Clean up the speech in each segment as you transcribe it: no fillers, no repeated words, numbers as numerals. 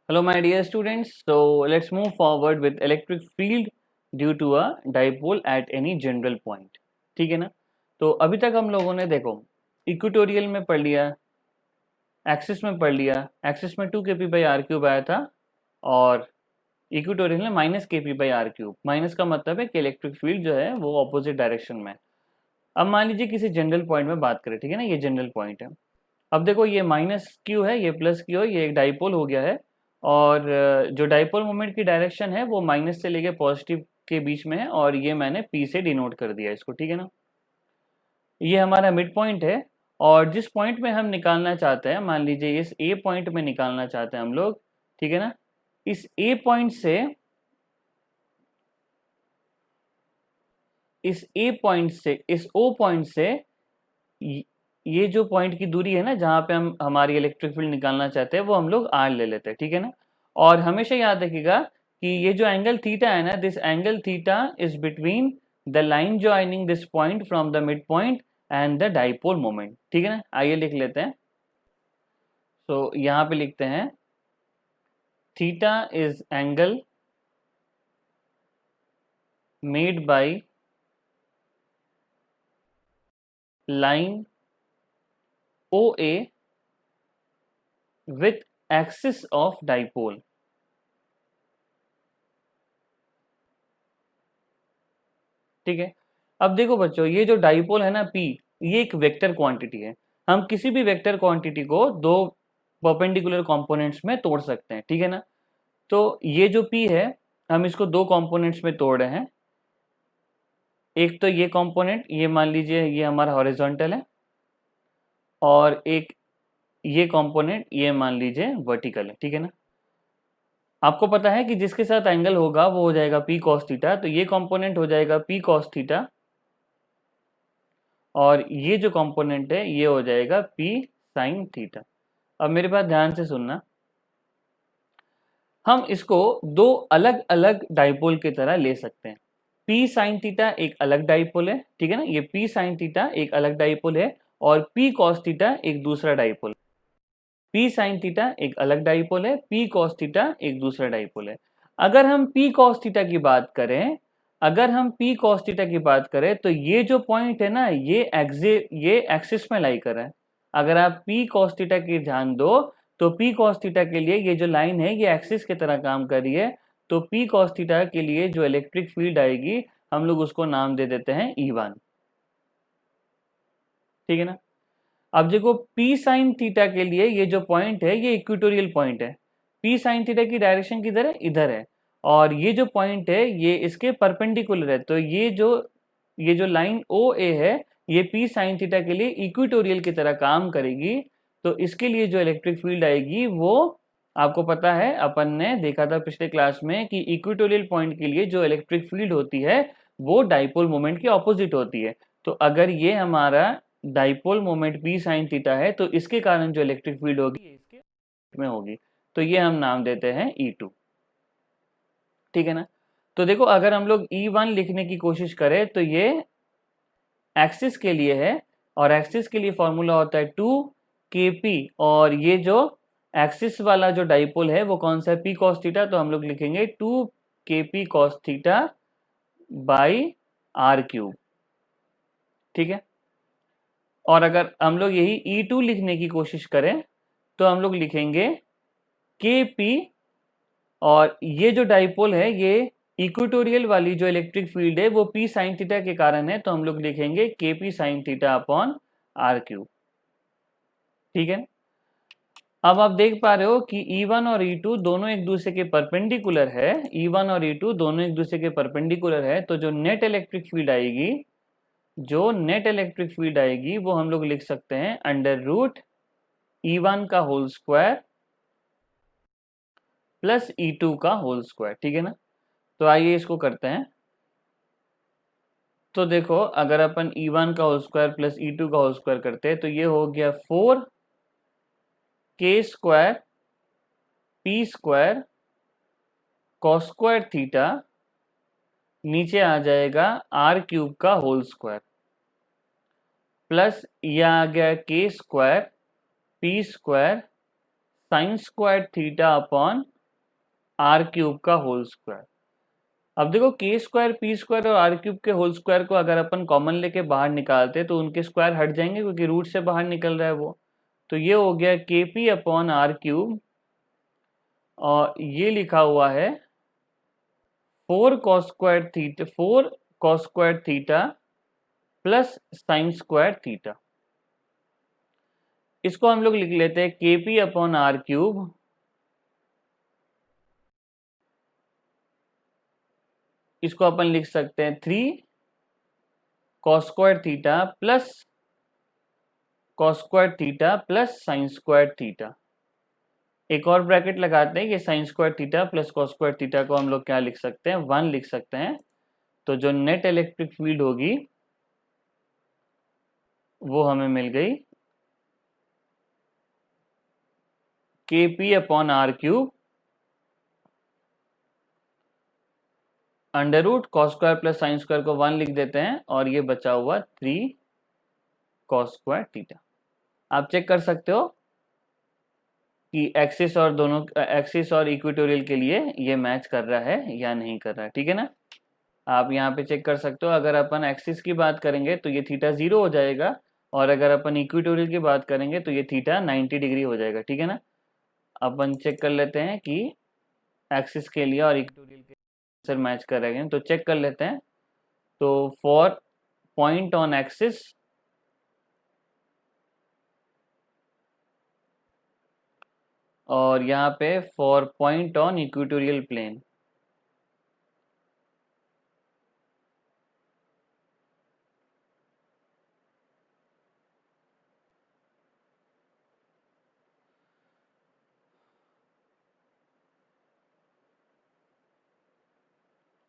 Hello my dear students, so let's move forward with electric field due to a dipole at any general point. ठीक है ना। तो अभी तक हम लोगों ने देखो इक्वेटोरियल में पढ़ लिया, एक्सिस में पढ़ लिया, एक्सिस में 2 kp/r³ आया था और इक्वेटोरियल में -kp/r³। माइनस का मतलब है कि इलेक्ट्रिक फील्ड जो है वो ऑपोजिट डायरेक्शन में। अब मान लीजिए किसी जनरल पॉइंट में बात करें, ठीक है ना, ये जनरल पॉइंट है। अब देखो ये -q है, ये +q है, ये एक डाइपोल हो गया है और जो डाइपोल मोमेंट की डायरेक्शन है वो माइनस से लेके पॉजिटिव के बीच में है और ये मैंने p से डिनोट कर दिया इसको, ठीक है ना। ये हमारा मिड पॉइंट है और जिस पॉइंट में हम निकालना चाहते हैं, मान लीजिए इस a पॉइंट में निकालना चाहते हैं हम लोग, ठीक है ना। इस a पॉइंट से इस o पॉइंट से ये जो पॉइंट की दूरी है ना, जहाँ पे हम हमारी इलेक्ट्रिक फील्ड निकालना चाहते हैं, वो हम लोग r ले लेते हैं, ठीक है ना। और हमेशा याद रखिएगा कि ये जो एंगल थीटा है ना, this angle theta is between the line joining this point from the mid point and the dipole moment, ठीक है ना। आइए लिख लेते हैं। तो यहाँ पे लिखते हैं theta is angle made by line OA with axis of dipole। ठीक है। अब देखो बच्चों, ये जो डाइपोल है ना P, ये एक वेक्टर क्वांटिटी है। हम किसी भी वेक्टर क्वांटिटी को दो परपेंडिकुलर कंपोनेंट्स में तोड़ सकते हैं, ठीक है ना। तो ये जो P है, हम इसको दो कंपोनेंट्स में तोड़ रहे हैं। एक तो ये कंपोनेंट, ये मान लीजिए ये हमारा हॉरिजॉन्टल है, और एक ये कंपोनेंट ये मान लीजिए वर्टिकल है, ठीक है ना। आपको पता है कि जिसके साथ एंगल होगा वो हो जाएगा P cos थीटा, तो ये कंपोनेंट हो जाएगा P cos थीटा और ये जो कंपोनेंट है ये हो जाएगा P sin थीटा। अब मेरे बात ध्यान से सुनना, हम इसको दो अलग अलग डाइपोल की तरह ले सकते हैं। P sin थीटा एक अलग डाइपोल है, ठीक है ना, ये P sin थीटा एक अलग डाइपोल है और P cos थीटा एक दूसरा डाइपोल। P sin थीटा एक अलग डाइपोल है, P cos थीटा एक दूसरा डाइपोल है। अगर हम P cos थीटा की बात करें, अगर हम P cos थीटा की बात करें तो ये जो पॉइंट है ना, ये एक्सिस में लाई कर रहा है। अगर आप P cos थीटा की ध्यान दो तो P cos थीटा के लिए ये जो लाइन है ये एक्सिस की तरह काम कर रही है। तो P cos थीटा के लिए जो इलेक्ट्रिक फील्ड आएगी हम लोग उसको नाम दे देते हैं E1, ठीक है ना। अब देखो P sin थीटा के लिए ये जो पॉइंट है ये इक्वेटोरियल पॉइंट है। P sin थीटा की डायरेक्शन किधर है, इधर है, और ये जो पॉइंट है ये इसके परपेंडिकुलर है। तो ये जो लाइन OA है ये P sin थीटा के लिए इक्वेटोरियल की तरह काम करेगी। तो इसके लिए जो इलेक्ट्रिक फील्ड आएगी वो आपको पता है, अपन ने देखा था पिछले क्लास में कि इक्वेटोरियल पॉइंट के लिए जो इलेक्ट्रिक फील्ड होती है वो डाइपोल मोमेंट के ऑपोजिट होती है। तो अगर ये हमारा dipole moment P sin theta है तो इसके कारण जो इलेक्ट्रिक फील्ड होगी इसके में होगी। तो ये हम नाम देते हैं E2, ठीक है ना। तो देखो अगर हम लोग E1 लिखने की कोशिश करें तो ये एक्सिस के लिए है और एक्सिस के लिए फॉर्मूला होता है 2kp, और ये जो एक्सिस वाला जो डाइपोल है वो कौन सा है, P cos थीटा। तो हम लोग लिखेंगे 2kp cos theta by r³, ठीक है। और अगर हम लोग यही E2 लिखने की कोशिश करें तो हम लोग लिखेंगे Kp, और ये जो डाइपोल है ये इक्वेटोरियल वाली जो इलेक्ट्रिक फील्ड है वो P sin थीटा के कारण है, तो हम लोग लिखेंगे Kp sin theta upon r³, ठीक है। अब आप देख पा रहे हो कि E1 और E2 दोनों एक दूसरे के परपेंडिकुलर है। E1 और E2 दोनों एक दूसरे के परपेंडिकुलर है, तो जो नेट इलेक्ट्रिक फील्ड आएगी, जो नेट इलेक्ट्रिक फील्ड आएगी वो हम लोग लिख सकते हैं अंडर रूट E1 का होल स्क्वायर प्लस E2 का होल स्क्वायर, ठीक है ना। तो आइए इसको करते हैं। तो देखो अगर अपन E1 का होल स्क्वायर प्लस E2 का होल स्क्वायर करते हैं तो ये हो गया 4k square P square cos square theta, नीचे आ जाएगा r³ का होल स्क्वायर, प्लस ये आ गया k square P square sine square theta upon R cube का होल स्क्वायर। अब देखो के स्क्वायर पी स्क्वायर और आर क्यूब के होल स्क्वायर को अगर अपन कॉमन लेके बाहर निकालते तो उनके स्क्वायर हट जाएंगे क्योंकि रूट से बाहर निकल रहा है वो। तो ये हो गया K P upon R cube, और ये लिखा हुआ है 4 cos square theta plus sine square theta. इसको हम लोग लिख लेते हैं के पी अपॉन आर क्यूब इसको अपन लिख सकते हैं 3 cos square theta plus sine square theta. एक और ब्रैकेट लगाते हैं, ये sign square theta plus cos square theta को हम लोग क्या लिख सकते हैं, 1 लिख सकते हैं। तो जो नेट इलेक्ट्रिक फील्ड होगी वो हमें मिल गई K P upon R cube under root cos square plus sine square को 1 लिख देते हैं, और ये बचा हुआ 3 कॉस स्क्वायर थीटा। आप चेक कर सकते हो कि एक्सिस और इक्वेटोरियल के लिए ये मैच कर रहा है या नहीं कर रहा है, ठीक है ना। आप यहाँ पे चेक कर सकते हो, अगर अपन एक्सिस की बात करेंगे तो ये थीटा 0 हो जाएगा, और अगर अपन इक्वेटोरियल की बात करेंगे तो ये थीटा 90 डिग्री हो जाएगा, ठीक है ना। अपन चेक कर लेते हैं कि एक्सिस के लिए और इक्वेटोरियल के आंसर मैच करेंगे, तो चेक कर लेते हैं। तो फॉर पॉइंट ऑन एक्सिस और यहाँ पे for point on equatorial plane,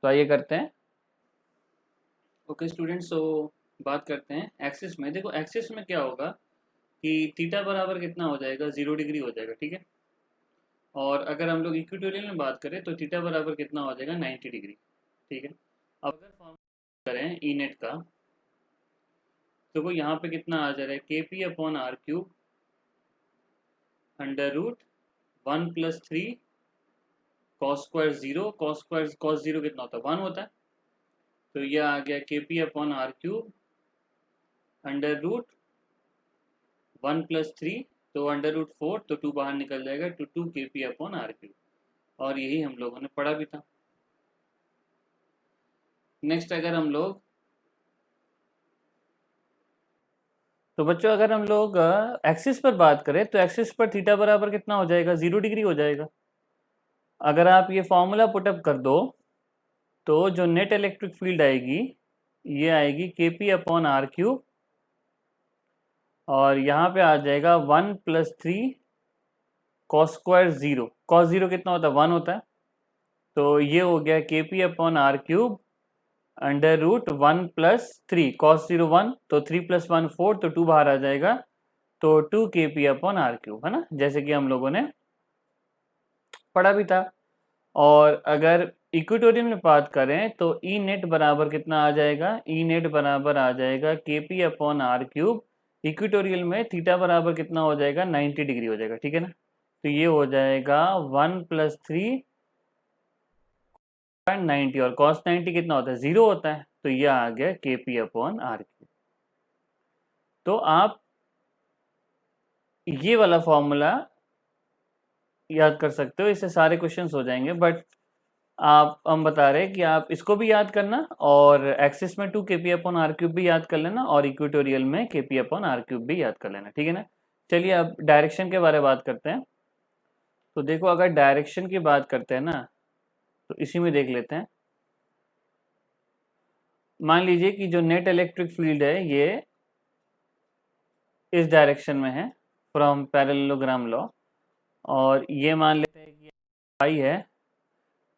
तो आइए करते हैं। ओके स्टूडेंट्स, तो बात करते हैं एक्सिस में। देखो एक्सिस में क्या होगा कि थीटा बराबर कितना हो जाएगा, 0 डिग्री हो जाएगा, ठीक है। और अगर हम लोग इक्वेटोरियल में बात करें तो थीटा बराबर कितना हो जाएगा, 90 डिग्री, ठीक है। अब अगर फॉर्मूला करें ई नेट का, तो वो यहाँ पे कितना आ जा रहा है, K P upon R cube under root 1+3 cos square 0, cos 0 कितना होता है, 1 होता है। तो यह आ गया K P upon R cube under root 1+3, तो अंडर रूट 4, तो 2 बाहर निकल जाएगा, तो 2 के पी अपॉन आर क्यूब। और यही हम लोगों ने पढ़ा भी था। नेक्स्ट अगर हम लोग, तो बच्चों अगर हम लोग एक्सिस पर बात करें तो एक्सिस पर थीटा बराबर कितना हो जाएगा, 0 डिग्री हो जाएगा। अगर आप ये फॉर्मूला पुटअप कर दो तो जो नेट इलेक्ट्रिक फील्ड आएगी ये आएगी के पी अपॉन आर क्यूब, और यहाँ पे आ जाएगा 1+3 कॉस स्क्वायर 0। कॉस 0 कितना होता है, 1 होता है। तो ये हो गया K P upon R cube under root 1+3 cos 0 1, तो 3+1 4, तो 2 बाहर आ जाएगा, तो 2 के पी अपॉन आर क्यूब, है ना, जैसे कि हम लोगों ने पढ़ा भी था। और अगर इक्वेटोरियल में बात करें तो ई नेट बराबर कितना आ जाएगा, ई नेट बराबर आ जाएगा K P upon R cube. Equatorial में थीटा बराबर कितना हो जाएगा, 90 डिग्री हो जाएगा, ठीक है ना। तो ये हो जाएगा 1+3 90, और कॉस 90 कितना होता है, 0 होता है। तो ये आ गया K P upon R cube. तो आप ये वाला फॉर्मूला याद कर सकते हो, इससे सारे क्वेश्चंस हो जाएंगे। बट आप हम बता रहे हैं कि आप इसको भी याद करना, और एक्सिस में 2 के पी अपॉन आर क्यूब भी याद कर लेना, और इक्वेटोरियल में के पी अपॉन आर क्यूब भी याद कर लेना, ठीक है ना। चलिए अब डायरेक्शन के बारे में बात करते हैं। तो देखो अगर डायरेक्शन की बात करते हैं ना, तो इसी में देख लेते हैं। मान लीजिए कि जो नेट इलेक्ट्रिक फील्ड है ये इस डायरेक्शन में है फ्रॉम पैरेललोग्राम लॉ, और ये मान लेते हैं कि फाई है।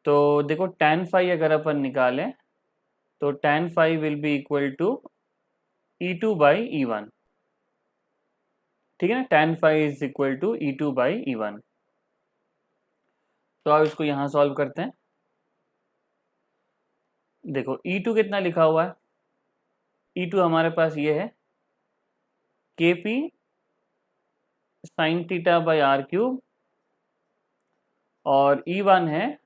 तो देखो tan फाई अगर अपन निकालें तो tan phi will be equal to E2/E1, ठीक है ना। tan phi is equal to E2/E1। तो आप इसको यहां सॉल्व करते हैं। देखो E2 कितना लिखा हुआ है, E2 हमारे पास ये है K P sine theta by R cube, और E1 है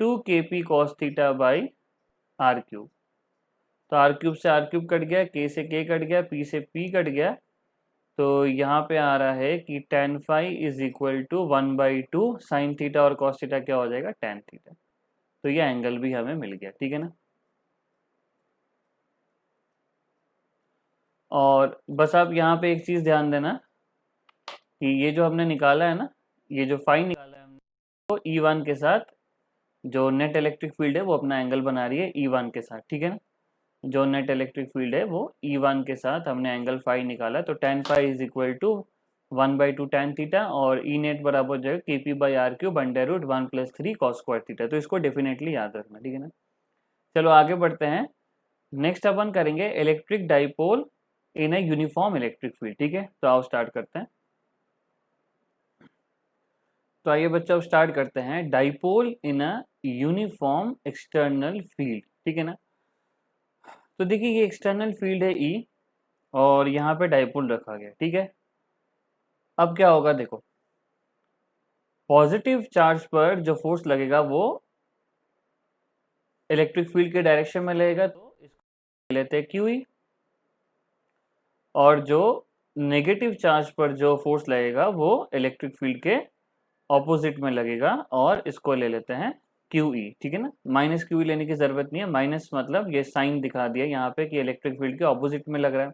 2kp cos theta by R cube. तो आर क्यूब से आर क्यूब कट गया, के से के कट गया, पी से पी कट गया, तो यहाँ पे आ रहा है कि tan phi is equal to 1/2 sine theta और कॉस थीटा क्या हो जाएगा, tan थीटा। तो ये एंगल भी हमें मिल गया, ठीक है ना। और बस आप यहाँ पे एक चीज़ ध्यान देना कि ये जो हमने निकाला है ना, ये जो फाई निकाला है हमने, तो E1 के साथ जो नेट इलेक्ट्रिक फील्ड है वो अपना एंगल बना रही है E1 के साथ, ठीक है ना। जो नेट इलेक्ट्रिक फील्ड है वो E1 के साथ हमने एंगल फाई निकाला, तो tan phi is equal to 1/2 tan theta और ई नेट बराबर जो है KP by R cube under root 1 + 3 cos square theta. तो इसको डेफिनेटली याद रखना, ठीक है ना। चलो आगे बढ़ते हैं। नेक्स्ट अपन करेंगे electric dipole in a uniform electric field, ठीक है। तो आओ स्टार्ट करते हैं। तो आइए बच्चों स्टार्ट करते हैं। Dipole in a uniform external field, ठीक है ना। तो देखिए ये एक्सटर्नल फील्ड है E और यहाँ पे डाइपोल रखा गया, ठीक है। अब क्या होगा देखो, पॉजिटिव चार्ज पर जो फोर्स लगेगा वो इलेक्ट्रिक फील्ड के डायरेक्शन में लगेगा, तो इसको लेते हैं QE। और जो नेगेटिव चार्ज पर जो फोर्स लगेगा वो इलेक्ट्रिक फील्ड के ऑपोजिट में लगेगा और इसको ले लेते हैं QE, ठीक है ना। माइनस QE लेने की जरूरत नहीं है, माइनस मतलब ये साइन दिखा दिया यहाँ पे कि इलेक्ट्रिक फील्ड के ऑपोजिट में लग रहा है।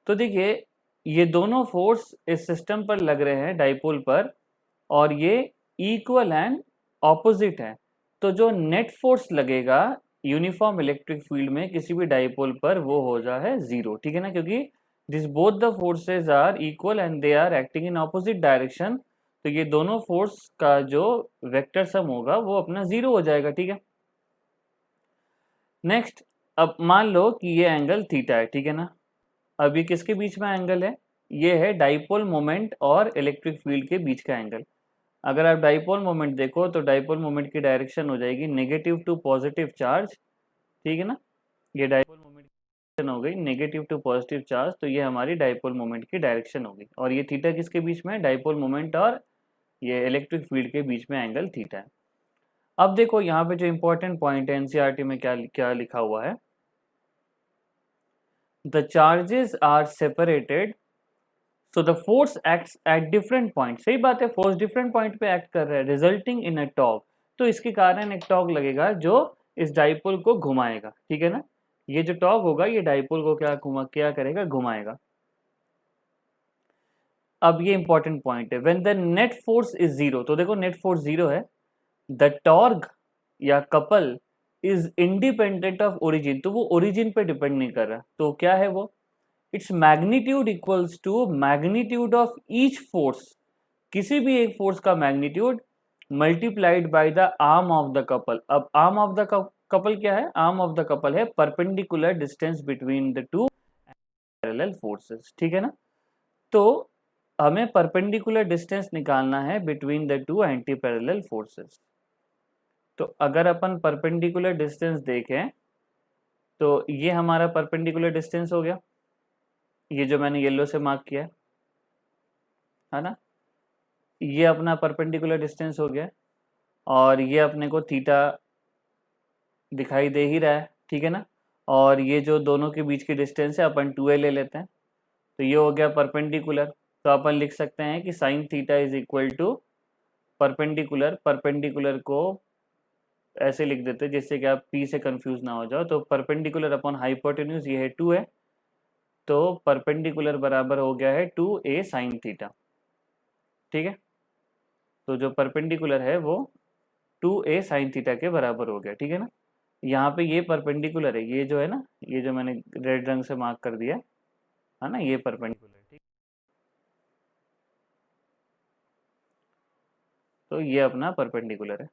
तो देखिए ये दोनों फोर्स इस सिस्टम पर लग रहे हैं डाइपोल पर और ये इक्वल एंड ऑपोजिट है। तो जो नेट फोर्स लगेगा यूनिफॉर्म इलेक्ट्रिक फील्ड में किसी भी डाइपोल पर वो हो जाए 0, ठीक है ना, क्योंकि this both the forces are equal and they are acting in opposite direction. तो ये दोनों फोर्स का जो वेक्टर सम होगा वो अपना 0 हो जाएगा, ठीक है। नेक्स्ट, अब मान लो कि ये एंगल थीटा है, ठीक है ना। अब ये किसके बीच में एंगल है, ये है डाइपोल मोमेंट और इलेक्ट्रिक फील्ड के बीच का एंगल। अगर आप डाइपोल मोमेंट देखो तो डाइपोल मोमेंट की डायरेक्शन हो जाएगी नेगेटिव टू पॉजिटिव चार्ज, ठीक है ना। ये डाइपोल मोमेंट की डायरेक्शन हो गई नेगेटिव टू पॉजिटिव चार्ज, तो ये हमारी डाइपोल मोमेंट की डायरेक्शन होगी। और ये थीटा किसके बीच में है, डाइपोल मोमेंट और ये इलेक्ट्रिक फील्ड के बीच में एंगल थीटा है। अब देखो यहाँ पे जो इंपॉर्टेंट पॉइंट है एनसीईआरटी में क्या क्या लिखा हुआ है, the charges are separated so the force acts at different point. सही बात है, फोर्स डिफरेंट पॉइंट पे एक्ट कर रहा है, रिजल्टिंग इन अ टॉर्क। तो इसके कारण एक टॉर्क लगेगा जो इस डाइपोल को घुमाएगा, ठीक है ना। ये जो टॉर्क होगा ये डाइपोल को क्या करेगा, घुमाएगा। अब ये इंपॉर्टेंट पॉइंट है, when the net force is 0, तो देखो नेट फोर्स 0 है, द टॉर्क या couple is independent of origin, तो वो ओरिजिन पे डिपेंड नहीं कर रहा। तो क्या है वो, its magnitude equals to magnitude of each force, किसी भी एक फोर्स का magnitude multiplied by the arm of the couple. अब आर्म ऑफ द कपल क्या है, आर्म ऑफ द कपल है perpendicular distance between the two parallel forces, ठीक है ना। तो हमें परपेंडिकुलर डिस्टेंस निकालना है between the two anti parallel forces. तो अगर अपन परपेंडिकुलर डिस्टेंस देखें तो ये हमारा परपेंडिकुलर डिस्टेंस हो गया, ये जो मैंने येलो से मार्क किया है ना, ये अपना परपेंडिकुलर डिस्टेंस हो गया और ये अपने को थीटा दिखाई दे ही रहा है, ठीक है ना। और ये जो दोनों के बीच की डिस्टेंस है अपन 2a ले लेते हैं, तो ये हो गया परपेंडिकुलर। तो अपन लिख सकते हैं कि sine theta is equal to perpendicular, perpendicular को ऐसे लिख देते हैं जिससे कि आप p से कंफ्यूज ना हो जाओ। तो परपेंडिकुलर अपॉन हाइपोटेन्यूज ये है 2 है, तो परपेंडिकुलर बराबर हो गया है 2a साइन थीटा, ठीक है। तो जो परपेंडिकुलर है वो 2a साइन थीटा के बराबर हो गया, ठीक है ना। यहाँ पे ये परपेंडिकुलर है, ये जो है ना, ये जो मैंने रेड रंग से मार्क कर दिया है ना, ये परपेंडिकुलर, ठीक। तो ये अपना परपेंडिकुलर है।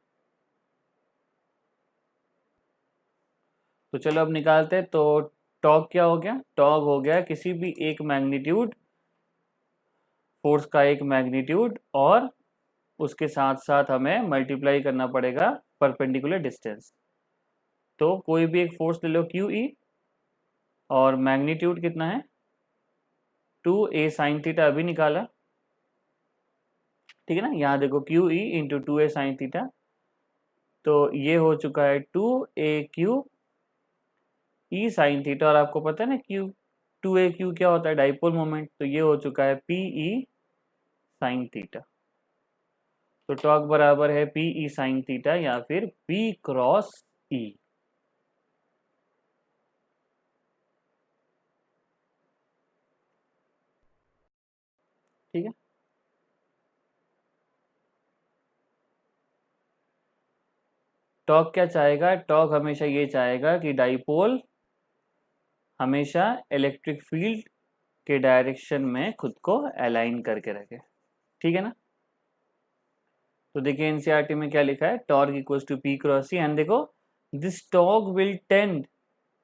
तो चलो अब निकालते हैं। तो टॉर्क क्या हो गया, टॉर्क हो गया किसी भी एक मैग्नीट्यूड, फोर्स का एक मैग्नीट्यूड और उसके साथ साथ हमें मल्टीप्लाई करना पड़ेगा परपेंडिकुलर डिस्टेंस। तो कोई भी एक फोर्स ले लो QE और मैग्नीट्यूड कितना है 2a साइन थीटा, अभी निकाला, ठीक है ना। यहाँ देखो QE into 2a sine theta, तो ये हो चुका है 2AQ ई साइन थीटा, और आपको पता है ना क्यू 2AQ क्या होता है, डाइपोल मोमेंट, तो ये हो चुका है PE साइन थीटा। तो टॉर्क बराबर है PE साइन थीटा या फिर P क्रॉस E। ठीक है, टॉर्क क्या चाहेगा, टॉर्क हमेशा ये चाहेगा कि डाइपोल हमेशा इलेक्ट्रिक फील्ड के डायरेक्शन में खुद को अलाइन करके रखे। ठीक है ना। तो देखिए एनसीईआरटी में क्या लिखा है, torque equals to P cross C, and देखो this torque will tend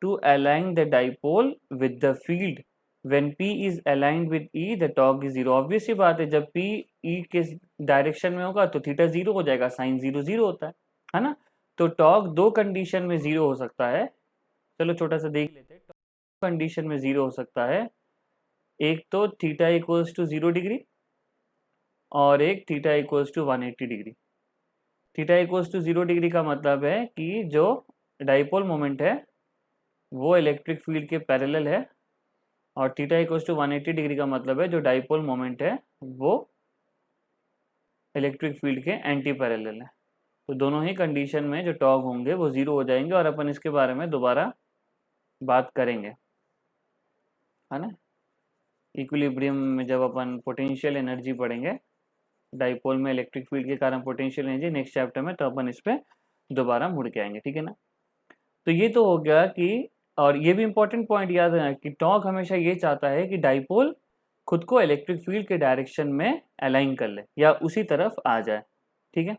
to align the dipole with the field when P is aligned with E the torque is zero. Obvious सी बात है, जब P E के direction में होगा तो theta zero हो जाएगा, साइन जीरो जीरो होता है ना। तो टॉर्क दो कंडीशन में जीरो हो सकता है, चलो छोटा सा देख लेते हैं। कंडीशन में जीरो हो सकता है, एक तो थीटा इक्वल्स टू 0 डिग्री और एक theta equals to 180 degree. Theta equals to 0 degree का मतलब है कि जो डाइपोल मोमेंट है वो इलेक्ट्रिक फील्ड के पैरेलल है, और थीटा इक्वल्स टू 180 डिग्री का मतलब है जो डाइपोल मोमेंट है वो इलेक्ट्रिक फील्ड के एंटी पैरेलल है। तो दोनों ही कंडीशन में जो टॉर्क होंगे वो जीरो हो जाएंगे, और अपन इसके बारे में दोबारा बात करेंगे, है ना। इक्विलिब्रियम में जब अपन पोटेंशियल एनर्जी पढ़ेंगे, डाइपोल में इलेक्ट्रिक फील्ड के कारण पोटेंशियल एनर्जी, नेक्स्ट चैप्टर में, तो अपन इस पर दोबारा मुड़ के आएंगे। ठीक है ना। तो ये तो हो गया कि, और ये भी इंपॉर्टेंट पॉइंट याद है कि टॉर्क हमेशा ये चाहता है कि डाइपोल खुद को इलेक्ट्रिक फील्ड के डायरेक्शन में अलाइन कर ले या उसी तरफ आ जाए। ठीक है,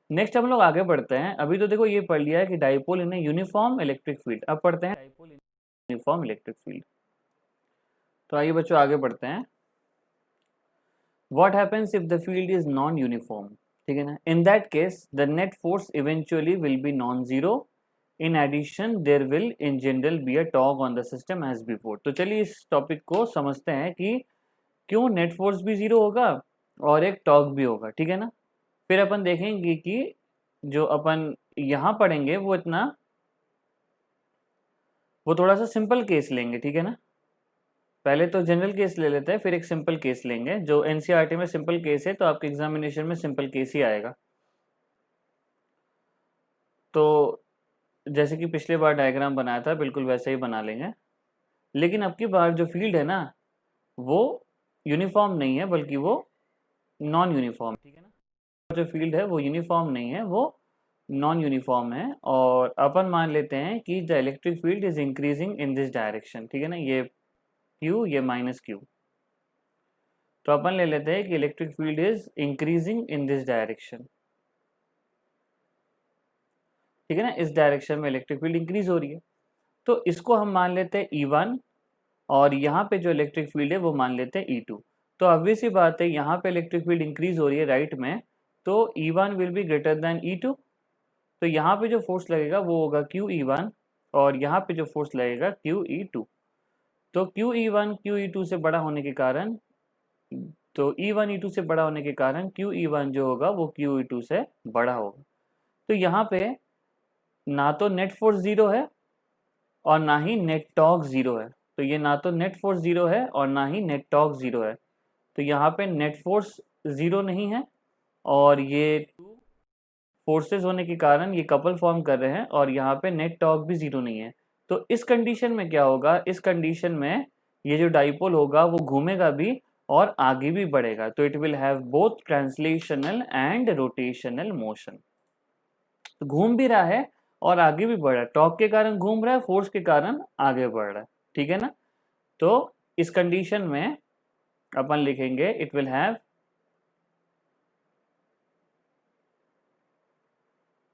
नेक्स्ट हम लोग आगे बढ़ते हैं। अभी तो देखो ये पढ़ लिया है कि dipole in uniform electric field, अब पढ़ते हैं dipole in uniform electric field. तो आइए बच्चों आगे बढ़ते हैं। What happens if the field is non-uniform? ठीक है ना, in that case the net force eventually will be non-zero. In addition there will in general be a torque on the system as before. तो चलिए इस topic को समझते हैं कि क्यों नेट फोर्स भी जीरो होगा और एक टॉर्क भी होगा। ठीक है ना, फिर अपन देखेंगे कि जो अपन यहाँ पढ़ेंगे वो थोड़ा सा सिंपल केस लेंगे। ठीक है ना, पहले तो जनरल केस ले लेते हैं, फिर एक सिंपल केस लेंगे। जो एनसीईआरटी में सिंपल केस है तो आपके एग्जामिनेशन में सिंपल केस ही आएगा। तो जैसे कि पिछले बार डायग्राम बनाया था बिल्कुल वैसे ही बना लेंगे, लेकिन अब की बार जो फील्ड है ना वो यूनिफॉर्म नहीं है बल्कि वो नॉन यूनिफॉर्म। ठीक है ना, जो फील्ड है वो यूनिफॉर्म नहीं है, वो नॉन यूनिफॉर्म है, और अपन मान लेते हैं कि the electric field is increasing in this direction. ठीक है ना, ये Q ये माइनस Q, तो अपन ले लेते हैं कि electric field is increasing in this direction. ठीक है ना, इस डायरेक्शन में इलेक्ट्रिक फील्ड इंक्रीज हो रही है, तो इसको हम मान लेते हैं E1, और यहाँ पे जो इलेक्ट्रिक फील्ड है वो मान लेते हैं E2। तो ऑब्वियस सी बात है, यहाँ पे इलेक्ट्रिक फील्ड इंक्रीज हो रही है राइट में, तो E1 will be greater than E2। तो यहाँ पे जो फोर्स लगेगा वो होगा QE1, और यहाँ पे जो फोर्स लगेगा QE2। तो QE1 QE2 से बड़ा होने के कारण, तो E1 E2 से बड़ा होने के कारण QE1 जो होगा वो QE2 से बड़ा होगा। तो यहाँ पे ना तो नेट फोर्स जीरो है और ना ही नेट टॉर्क जीरो है। तो ये ना तो नेट फोर्स जीरो है और ना ही नेट टॉर्क जीरो है। तो यहाँ पे नेट फोर्स जीरो नहीं है, और ये टू फोर्सेस होने के कारण ये कपल फॉर्म कर रहे हैं, और यहाँ पे नेट टॉर्क भी जीरो नहीं है। तो इस कंडीशन में क्या होगा, इस कंडीशन में ये जो डाइपोल होगा वो घूमेगा भी और आगे भी बढ़ेगा। तो it will have both translational and rotational motion. तो घूम भी रहा है और आगे भी बढ़ रहा है, टॉर्क के कारण घूम रहा है, फोर्स के कारण आगे बढ़ रहा है। ठीक है ना, तो इस कंडीशन में अपन लिखेंगे it will have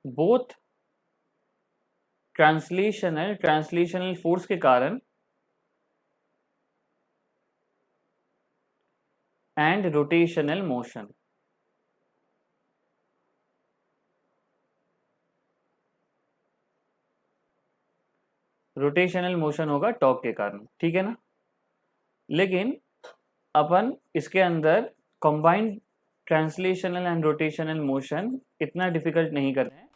both translational force के कारण and rotational motion. Rotational motion होगा टॉर्क के कारण। ठीक है ना, लेकिन अपन इसके अंदर combined translational and rotational motion इतना डिफिकल्ट नहीं करते हैं।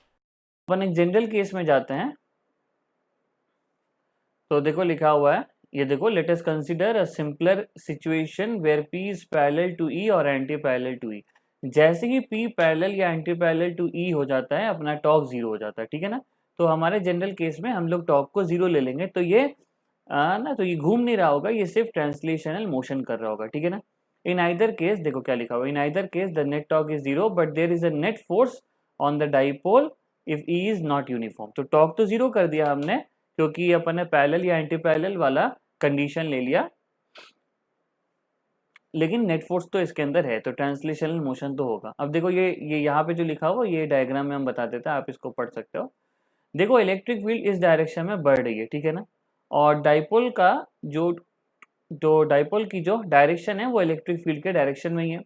अपन एक जनरल केस में जाते हैं। तो देखो लिखा हुआ है, ये देखो, let us consider a simpler situation where P is parallel to E और एंटी पैरेलल टू E। जैसे ही P पैरेलल या एंटी पैरेलल टू E हो जाता है, अपना टॉर्क जीरो हो जाता है, ठीक है ना। तो हमारे जनरल केस में हम लोग टॉर्क को जीरो ले लेंगे, तो ये तो ये घूम नहीं रहा होगा, ये सिर्फ ट्रांसलेशनल मोशन कर रहा होगा, ठीक है ना। इन आइदर केस, देखो क्या लिखा हुआ, in either case the net torque is zero but there is a net force on the dipole if E is not uniform. तो टॉर्क तो जीरो कर दिया हमने, क्योंकि अपन ने पैरेलल या एंटी पैरेलल वाला कंडीशन ले लिया, लेकिन नेट फोर्स तो इसके अंदर है, तो ट्रांसलेशनल मोशन तो होगा। अब देखो ये यहाँ पे जो लिखा हुआ, ये डायग्राम में हम बता देते हैं, आप इसको पढ़ सकते हो। देखो इलेक्ट्रिक फील्ड इस डायरेक्शन में बढ़ रही है, ठीक है ना, और डाइपोल का जो डाइपोल की जो डायरेक्शन है वो इलेक्ट्रिक फील्ड के डायरेक्शन में ही है।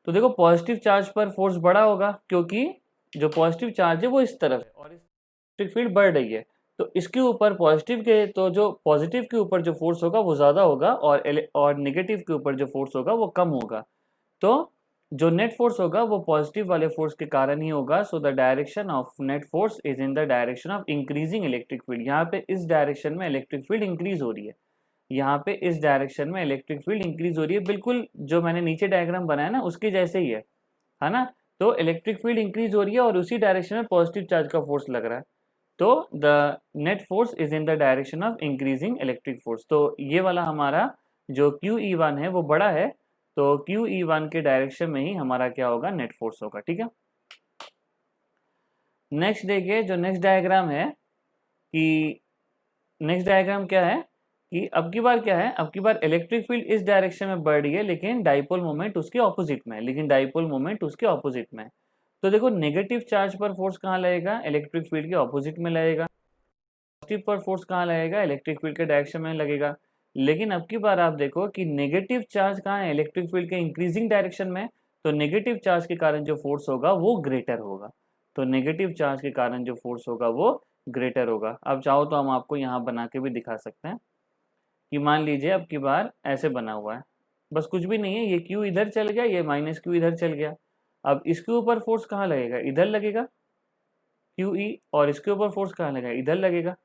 तो देखो पॉजिटिव चार्ज पर फोर्स बड़ा होगा, क्योंकि जो पॉजिटिव चार्ज है वो इस तरफ है और इलेक्ट्रिक फील्ड बढ़ रही है, तो इसके ऊपर पॉजिटिव के, तो जो पॉजिटिव के ऊपर जो फोर्स होगा वो ज़्यादा होगा और नेगेटिव के ऊपर जो फोर्स होगा वो कम होगा। तो जो नेट फोर्स होगा वो पॉजिटिव वाले फोर्स के कारण ही होगा। So the direction of net force is in the direction of increasing electric field. यहाँ पे इस डायरेक्शन में इलेक्ट्रिक फील्ड इंक्रीज हो रही है, यहाँ पे इस डायरेक्शन में इलेक्ट्रिक फील्ड इंक्रीज हो रही है, बिल्कुल जो मैंने नीचे डायग्राम बनाया ना उसके जैसे ही है ना। तो इलेक्ट्रिक फील्ड इंक्रीज हो रही है और उसी डायरेक्शन में पॉजिटिव चार्ज का फोर्स लग रहा है, तो the net force is in the direction of increasing electric force. तो ये वाला हमारा जो QE1 है वो बड़ा है, तो QE1 के डायरेक्शन में ही हमारा क्या होगा, नेट फोर्स होगा, ठीक है। नेक्स्ट देखिए, जो नेक्स्ट डायग्राम है कि नेक्स्ट डायग्राम क्या है कि अब की बार क्या है, अब की बार इलेक्ट्रिक फील्ड इस डायरेक्शन में बढ़ रही है, लेकिन डाइपोल मोमेंट उसके ऑपोजिट में है, तो देखो नेगेटिव चार्ज पर फोर्स कहाँ लगेगा, इलेक्ट्रिक फील्ड के ऑपोजिट में लगेगा। पॉजिटिव पर फोर्स कहाँ लगेगा, इलेक्ट्रिक फील्ड के डायरेक्शन में लगेगा। लेकिन अब की बार आप देखो कि नेगेटिव चार्ज कहाँ है, इलेक्ट्रिक फील्ड के इंक्रीजिंग डायरेक्शन में, तो नेगेटिव चार्ज के कारण जो फोर्स होगा वो ग्रेटर होगा, तो नेगेटिव चार्ज के कारण जो फोर्स होगा वो ग्रेटर होगा। अब चाहो तो हम आपको यहाँ बना के भी दिखा सकते हैं कि मान लीजिए अब की बार ऐसे बना हुआ है, बस कुछ भी नहीं है, ये Q इधर चल गया, ये माइनस Q इधर चल गया। अब इसके ऊपर फोर्स कहाँ लगेगा, इधर लगेगा QE, और इसके ऊपर फोर्स कहाँ लगेगा, इधर लगेगा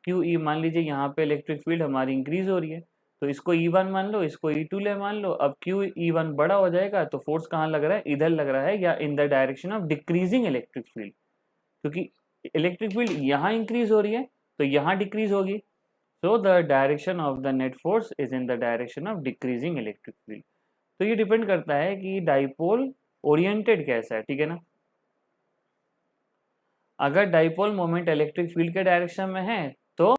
QE। मान लीजिए यहाँ पे इलेक्ट्रिक फील्ड हमारी इंक्रीज हो रही है, तो इसको E1 मान लो, इसको E2 ले मान लो। अब QE1 बड़ा हो जाएगा, तो फोर्स कहाँ लग रहा है, इधर लग रहा है, या in the direction of decreasing electric field, क्योंकि इलेक्ट्रिक फील्ड यहाँ इंक्रीज हो रही है तो यहाँ डिक्रीज होगी। So the direction of the net force is in the direction of decreasing electric field. तो ये डिपेंड करता है कि डाइपोल ओरिएंटेड कैसा है, ठीक है ना। अगर डाइपोल मोमेंट इलेक्ट्रिक फील्ड के डायरेक्शन में है तो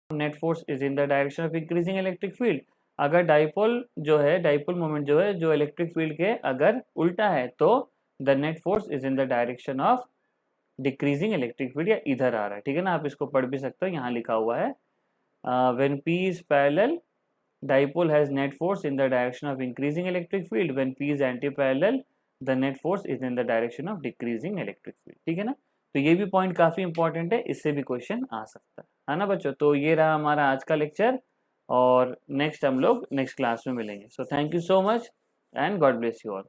net force is in the direction of increasing electric field. अगर डाइपोल मोमेंट जो है जो इलेक्ट्रिक फील्ड के अगर उल्टा है, तो the net force is in the direction of decreasing electric field, या इधर आ रहा है, ठीक है ना। आप इसको पढ़ भी सकते हो, यहाँ लिखा हुआ है when P is parallel dipole has net force in the direction of increasing electric field, when P is anti-parallel the net force is in the direction of decreasing electric field, ठीक है ना। तो ये भी पॉइंट काफी important है, इससे भी क्वेश्चन आ सकता है ना बच्चों। तो ये रहा हमारा आज का लेक्चर, और नेक्स्ट हम लोग नेक्स्ट क्लास में मिलेंगे। So thank you so much and God bless you all.